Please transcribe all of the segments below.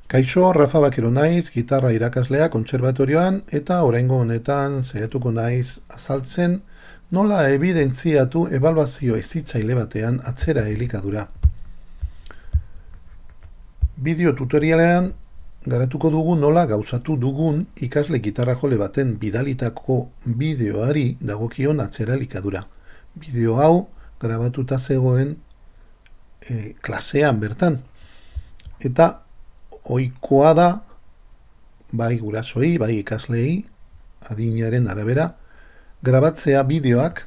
Kaixo, Rafa Bakero naiz, gitarra irakaslea kontserbatorioan eta oraingo honetan saiatuko naiz azaltzen nola ebidentziatu ebaluazio hezitzaile batean atzera elikadura. Bideo tutorialean garatuko dugu nola gauzatu dugun ikasle gitarra jole baten bidalitako bideoari dagokion atzera elikadura. Bideo hau grabatuta zegoen klasean bertan. Eta ohikoa da, bai gurasoei, bai ikasleei, adinaren arabera, grabatzea bideoak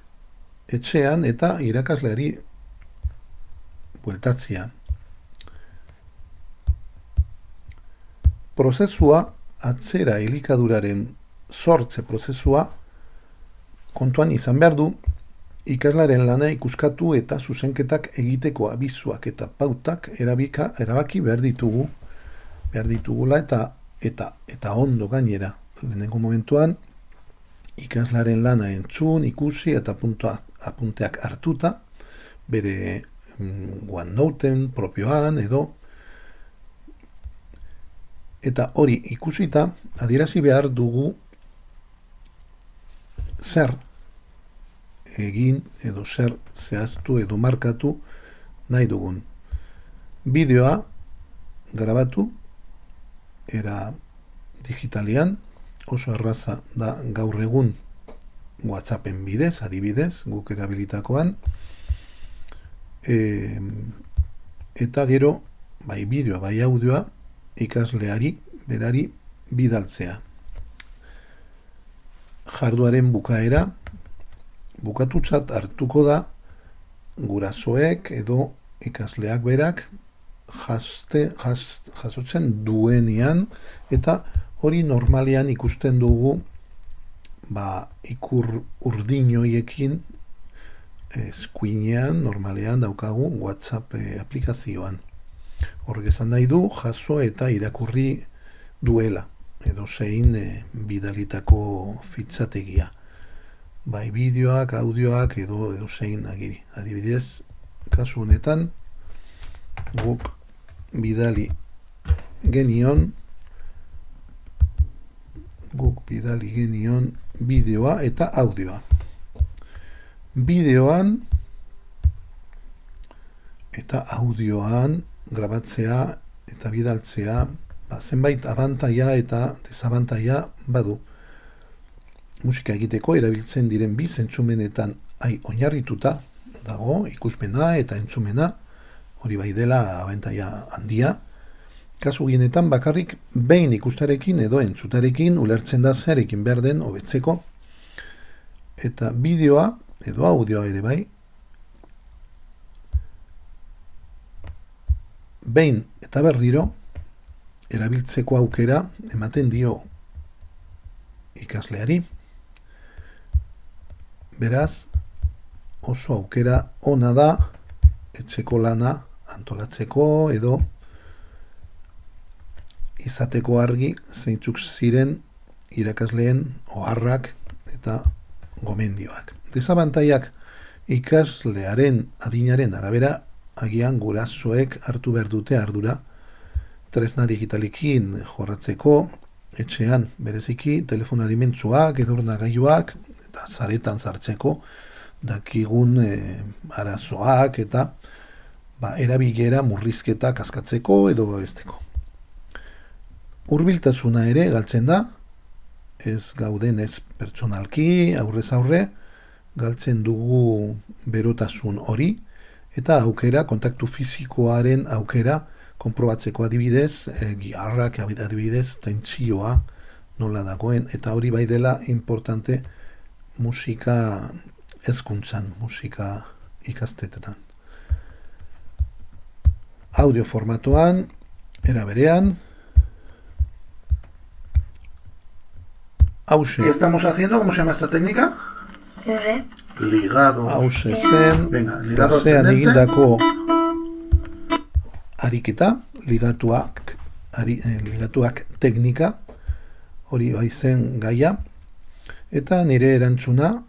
etxean eta irakasleari bueltatzea. Prozesua, atzera elikaduraren sortze prozesua, kontuan izan behar du, ikaslaren lana ikuskatu eta zuzenketak egiteko abizuak eta pautak erabaki behar ditugula eta ondo gainera. Lehenengo momentuan, ikaslaren lana entzun, ikusi eta apunteak hartuta, bere OneNoten propioan edo, eta hori ikusita adierazi behar dugu zer egin edo zer zehaztu edo markatu nahi dugun. Bideoa grabatu era digitalean, oso erraza da gaur egun WhatsAppen bidez, adibidez, guk erabilitakoan, eta gero, bai bideoa, bai audioa, ikasleari, berari, bidaltzea. Jarduaren bukaera, bukatutzat hartuko da gurasoek edo ikasleak berak jasotzen duenean, eta hori normalean ikusten dugu ikur urdinoiekin eskuinean normalean daukagu WhatsApp aplikazioan. Horrek esan nahi du jaso eta irakurri duela edo zein bidalitako fitzategia. Bai bideoak, audioak edo zein agiri. Adibidez, kasu honetan, guk bidali genion bideoa eta audioa. Bideoan eta audioan grabatzea eta bidaltzea zenbait abantaila eta desabantaila badu. Musika egiteko erabiltzen diren bi zentzumenetan oinarrituta dago ikuspena eta entzumena, hori bai dela abantaila handia. Kasu gehienetan bakarrik behin ikustarekin edo entzutarekin ulertzen da zerekin behar den hobetzeko, eta bideoa edo audioa ere bai behin eta berriro erabiltzeko aukera ematen dio ikasleari. Beraz, oso aukera ona da etxeko lana antolatzeko edo izateko argi zeintzuk ziren irakasleen oharrak eta gomendioak. Desabantailak ikaslearen adinaren arabera agian gurasoek hartu behar dute ardura tresna digitalekin jorratzeko, etxean bereziki telefona dimentsuak, edornagailuak eta zaretan sartzeko dakigun arazoak eta erabilera murrizketak askatzeko edo babesteko. Hurbiltasuna ere galtzen da, ez gauden ez pertsonalki, aurrez aurre, galtzen dugu berotasun hori, eta aukera, kontaktu fisikoaren aukera, konprobatzeko adibidez, giharrak adibidez, tentsioa nola dagoen, eta hori bai dela importante musika hezkuntzan, musika ikastetetan. Audio formatoan, era berean, ¿Qué estamos haciendo? ¿Cómo se llama esta técnica? Ligado. Hause zen, ligado klasean ascendente. egindako ariketa, ligatuak teknika, hori bai zen gaia, eta nire erantzuna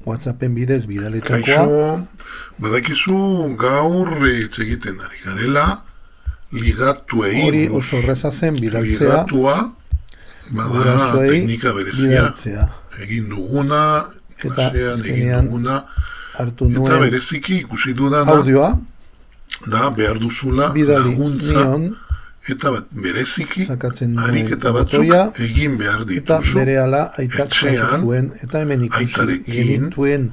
WhatsAppen bidez bidaletakoa. Kaixo, badakizu gaur hitz egiten ari garela ligatuei hori oso erraza zen bidaltzea, ligatua bada gurasoei teknika berezia. bidaltzea. Egin duguna, Eta klasean egin azkenean duguna, hartu eta nuen bereziki ikusi dudana audioa, da behar duzula bidali laguntza nion, eta bereziki sakatzen nuen ariketa batzuk botoia, egin behar eta dituzu. berehala aitak jaso etxean, zuen, eta hemen ikusi aitarekin, genituen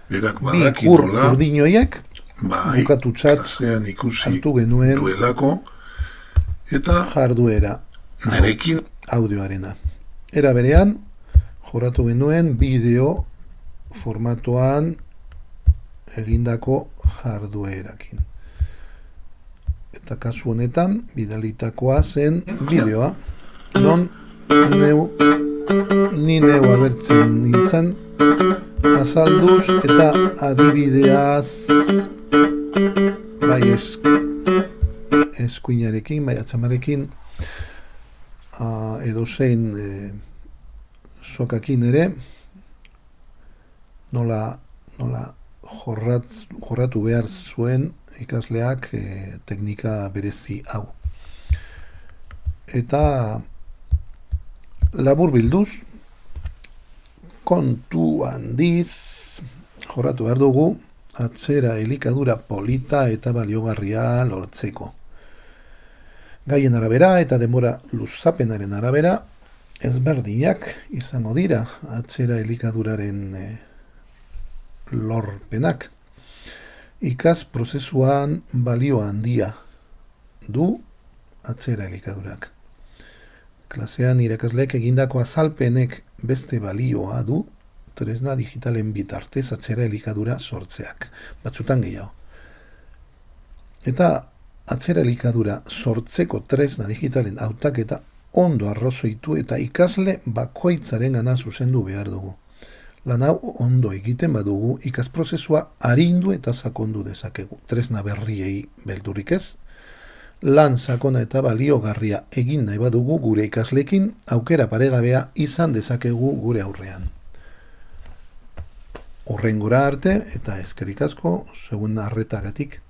berak bi badaki ur nola, urdinoiek, bai, bukatutzat klasean ikusi hartu genuen duelako, eta jarduera nerekin audioarena. Era berean, joratu genuen bideo formatoan egindako jarduerakin. Eta kasu honetan, bidalitakoa zen bideoa, non ni neu abertzen nintzen, azalduz eta adibideaz bai eskuinarekin, bai atzamarekin, edozein sokakin ere, nola jorratu behar zuen ikasleak teknika berezi hau. Eta labur bilduz, kontu handiz jorratu behar dugu atzera elikadura polita eta baliogarria lortzeko. Gaien arabera eta denbora luzapenaren arabera ezberdinak izango dira atzera elikaduraren lorpenak. Ikas prozesuan balio handia du atzera elikadurak. Klasean irakasleek egindako azalpenek beste balioa du tresna digitalen bitartez atzera elikadura sortzeak, batzutan gehiago. Eta atzera elikadura sortzeko tresna digitalen hautaketa ondo arrazoitu eta ikasle bakoitzaren gana zuzendu behar dugu. Lan hau ondo egiten badugu, ikas prozesua arindu eta sakondu dezakegu. Tresna berriei beldurrik ez, lan sakona eta baliogarria egin nahi badugu gure ikaslekin, aukera paregabea izan dezakegu gure aurrean. Horrengora arte eta eskerrik asko, segun arretagatik.